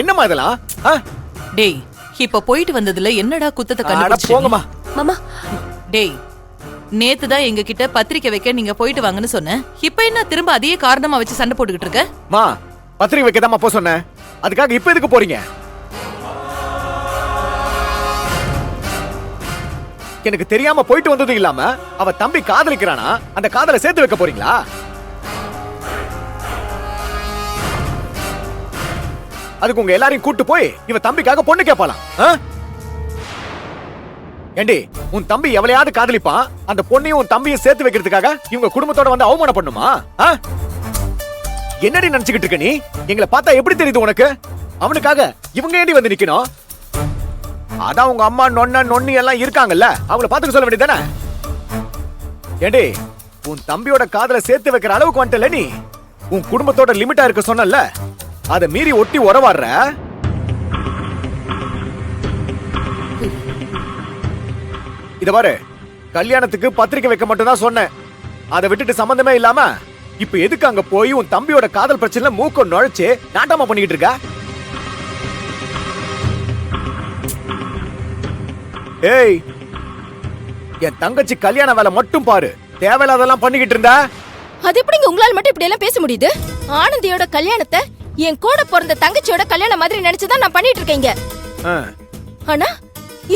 என்னம்மா இதெல்லாம்? டேய், இப்ப போயிட்டு வந்ததுல என்னடா குத்தத்தை அட கண்டுபிடிச்சீங்க? போங்கம்மா. மாமா டேய், நேத்து தான் எங்க கிட்ட பத்திரிக்கை வைக்க நீங்க போயிட்டு வாங்கன்னு சொன்னேன். இப்ப என்ன திரும்ப அதே காரணமா வச்சு சண்டை போட்டுக்கிட்டு இருக்க? மா, பத்திரிக்கை வைக்கதாம்மா போ சொன்னேன். அதுக்காக இப்ப எதுக்கு போறீங்க? எனக்கு தெரியாம போயிட்டு வந்தது இல்லாம அவ தம்பி காதலிக்கிறானா, அந்த காதலை சேர்த்து வைக்க போறீங்களா? அதுக்கு உங்க எல்லாரையும் கூட்டு போய் இவ தம்பிக்காக பொண்ணு கேட்பாளாம். ஏண்டி, உன் தம்பி எவளையாவது காதலிப்பான், அந்த பொண்ணையும் உன் தம்பியும் சேர்த்து வைக்கிறதுக்காக இவங்க குடும்பத்தோட வந்து அவமானம் பண்ணுமா? என்னடி நினைச்சுக்கிட்டு இருக்க நீ? எங்களை பார்த்தா எப்படி தெரியுது உனக்கு? அவனுக்காக இவங்க ஏண்டி வந்து நிக்கணும்? அதான் உங்க அம்மா நொண்ணி எல்லாம் இருக்காங்கல்ல, அவங்கள பாத்துக்க சொல்ல வேண்டியதானே? ஏண்டி, உன் தம்பியோட காதலை சேர்த்து வைக்கிற அளவுக்கு வந்துட்டல நீ. உன் குடும்பத்தோட லிமிட்டா இருக்க சொன்னல, அதை மீறி ஒட்டி உறவாடுற. இத பாரு, கல்யாணத்துக்கு பத்திரிக்கை வைக்க மட்டும் தான் சொன்னேன். அதை விட்டுட்டு சம்பந்தமே இல்லாம இப்ப எதுக்கு அங்க போய் உன் தம்பியோட காதல் பிரச்சனை மூக்க நுழைச்சு நாட்டமா பண்ணிக்கிட்டு இருக்க? ஏய், என் தங்கச்சி கல்யாண வேலை மட்டும் பாரு, தேவையில்லாதெல்லாம் பண்ணிக்கிட்டு இருந்தா. அது எப்படிங்க உங்களால மட்டும் இப்படி எல்லாம் பேச முடியுது? ஆனந்தியோட கல்யாணத்தை என் கூட பிறந்த தங்கச்சியோட கல்யாணம் மாதிரி நினைச்சுதான் நான் பண்ணிட்டு இருக்கேங்க. ஆனா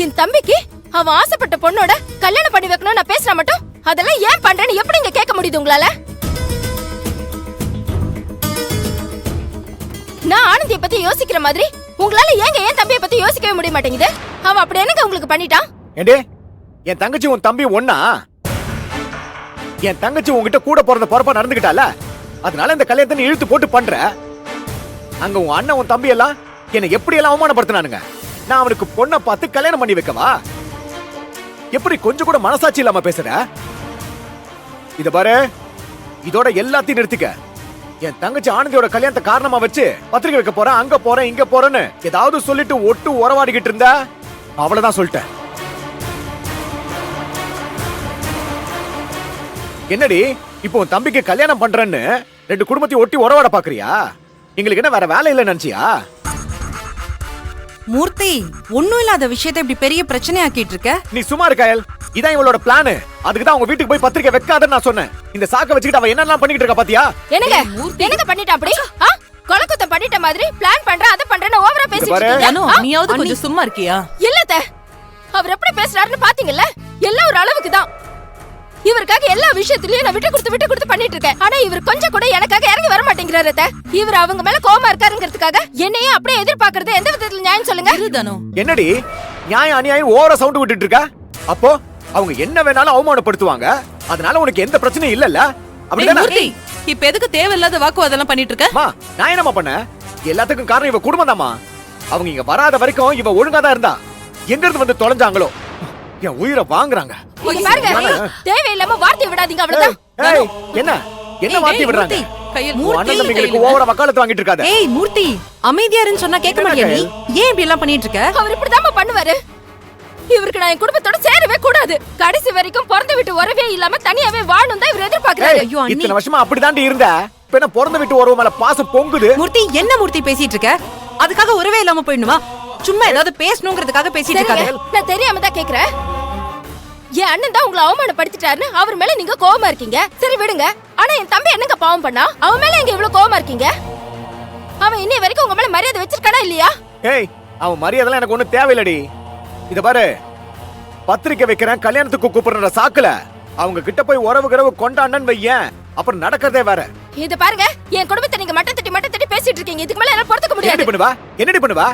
என் தம்பிக்கு அவன் ஆசைப்பட்ட பொண்ணோட கல்யாணம் பண்ணி வைக்கணும் நான் பேசுற மட்டும் அதெல்லாம் ஏன் பண்றேன்னு எப்படிங்க கேட்க முடியுது உங்களால? நான் ஆனந்திய பத்தி யோசிக்கிற மாதிரி உங்களால ஏங்க என் தம்பிய பத்தி யோசிக்கவே முடிய மாட்டேங்குது? அவன் அப்படி என்னங்க உங்களுக்கு பண்ணிட்டான்? ஏண்டே, என் தங்கச்சி உன் தம்பி ஒண்ணா? என் தங்கச்சி உன்கிட்ட கூட பிறந்த பொறப்பா நடந்துகிட்டால, அதனால இந்த கல்யாணத்தை நீ இழுத்து போட்டு பண்ற. அங்க உன் அண்ணன் உன் தம்பி எல்லாம் என்ன எப்படி எல்லாம் அவமானப்படுத்தினானுங்க. நான் அவனுக்கு பொண்ணை பார்த்து கல்யாணம் பண்ணி வைக்கவா? எப்படி கொஞ்சம் கூட மனசாட்சி இல்லாம பேசுற? இத பாரு, இதோட எல்லாத்தையும் நிறுத்திக்க. என் தங்கச்சி ஆனந்தியோட கல்யாணத்தை காரணமா வச்சு பத்திரிக்கை வைக்க போறேன், அங்க போறேன், இங்க போறேன்னு ஏதாவது சொல்லிட்டு ஒட்டு உறவாடிக்கிட்டு இருந்தா அவ்வளவுதான் சொல்லிட்டேன். என்னடி, இப்போ உன் தம்பிக்கு கல்யாணம் பண்றேன்னு ரெண்டு குடும்பத்தையும் ஒட்டி உறவாட பாக்குறியா? எங்களுக்கு என்ன வேற வேலை இல்ல நினைச்சியா? மூர்த்தி, ஒண்ணும் இல்லாத விஷயத்தை இப்படி பெரிய பிரச்சனை ஆக்கிட்டு இருக்க. நீ சும்மா இருக்காயல். இதான் இவளோட பிளான். அதுக்கு தான் உங்க வீட்டுக்கு போய் பத்திரிக்கை வைக்காதன்னு நான் சொன்னேன். இந்த சாக்க வச்சுக்கிட்டு அவ என்னெல்லாம் பண்ணிட்டு இருக்கா பாத்தியா? என்னங்க பண்ணிட்டா அப்படி? கொலக்குத்தம் பண்ணிட்ட மாதிரி பிளான் பண்ற, அத பண்றேன்னு ஓவரா பேசிட்டு இருக்கீங்க. நீயாவது கொஞ்சம் சும்மா இருக்கியா? இல்லத, அவர் எப்படி பேசுறாருன்னு பாத்தீங்கல்ல? எல்லாம் ஒரு அளவுக்கு தான். இவருக்காக எல்லா விஷயத்திலயும் நான் விட்டு கொடுத்து பண்ணிட்டு இருக்கேன். ஆனா இவர் கொஞ்சம் கூட எனக்காக இறங்கி வர மாட்டேங்கிறாரு. இவர் அவங்க மேல கோவமா இருக்காருங்கிறதுக்காக என்னையே அப்படியே எதிர்பார்க்கறது எந்த விதத்துல நியாயம் சொல்லுங்க? என்னடி நியாயம் அநியாயம் ஓவரா சவுண்ட் விட்டுட்டு இருக்க? அப்போ அவங்க என்ன வேணாலும் அவமானப்படுத்துவாங்க, அதனால உனக்கு எந்த பிரச்சனையும் இல்லல்ல? அப்படியே இப்ப எதுக்கு தேவையில்லாத வாக்குவாதம் பண்ணிட்டு இருக்க? நான் என்னமா பண்ண? எல்லாத்துக்கும் காரணம் இவ குடும்பம் தாமா. அவங்க இங்க வராத வரைக்கும் இவ ஒழுங்கா தான் இருந்தா. எங்க இருந்து வந்து தொலைஞ்சாங்களோ என் உயிரை வாங்குறாங்க. தேவையில்லாம வார்த்தை விடாதீங்க, அவ்வளவுதான். என்ன வார்த்தை விடுறாங்க? ஓவரா வக்காலத்து வாங்கிட்டு இருக்காத. ஏய் மூர்த்தி, அமைதியா இருன்னு சொன்னா கேட்க மாட்டியா நீ? ஏன் இப்படி எல்லாம் பண்ணிட்டு இருக்க? அவர் இப்படிதான் பண்ணுவாரு. இவருக்கு நான் என் குடும்பத்தோட சேரவே கூடாது. கடைசி வரைக்கும் பிறந்த வீட்டு உறவே இல்லாம தனியாவே வாழணும் தான் இவர் எதிர்பார்க்கறாரு. இத்தனை வருஷமா அப்படிதாண்டி இருந்த. இப்ப என்ன பிறந்த வீட்டு உறவு மேல பாசம் பொங்குது? மூர்த்தி, என்ன மூர்த்தி பேசிட்டு இருக்க? அதுக்காக உறவே இல்லாம போயிடுமா? சும்மா ஏதாவது பேசணும்ங்கிறதுக்காக பேசிட்டு இருக்காங்க. நான் தெரியாம தான் கேக்குறேன். என் அண்ணன் தான் உங்களை அவமானப்படுத்திட்டாருன்னு அவர் மேல நீங்க கோவமா இருக்கீங்க. சரி விடுங்க. ஆனா என் தம்பி என்னங்க பாவம் பண்ணா? அவன் மேல எங்க இவ்வளவு கோவமா இருக்கீங்க? அவன் இன்னை வரைக்கும் உங்க மேல மரியாதை வச்சிருக்கானா இல்லையா? ஏய், அவன் மரியாதைலாம் எனக்கு ஒண்ணும் தேவையில்லடி. இத பாரு, பத்திரிக்கை வைக்கிறேன் கல்யாணத்துக்கு கூப்பிடுற சாக்குல அவங்க கிட்ட போய் உறவு கொண்டாடன்னு வையேன், அப்புறம் நடக்கிறதே வேற. இத பாருங்க, என் குடும்பத்தை நீங்க மட்டம் தட்டி பேசிட்டு இருக்கீங்க. இதுக்கு மேல என்னால பொறுத்துக்க முடியாது. என்னடி பண்ணுவா?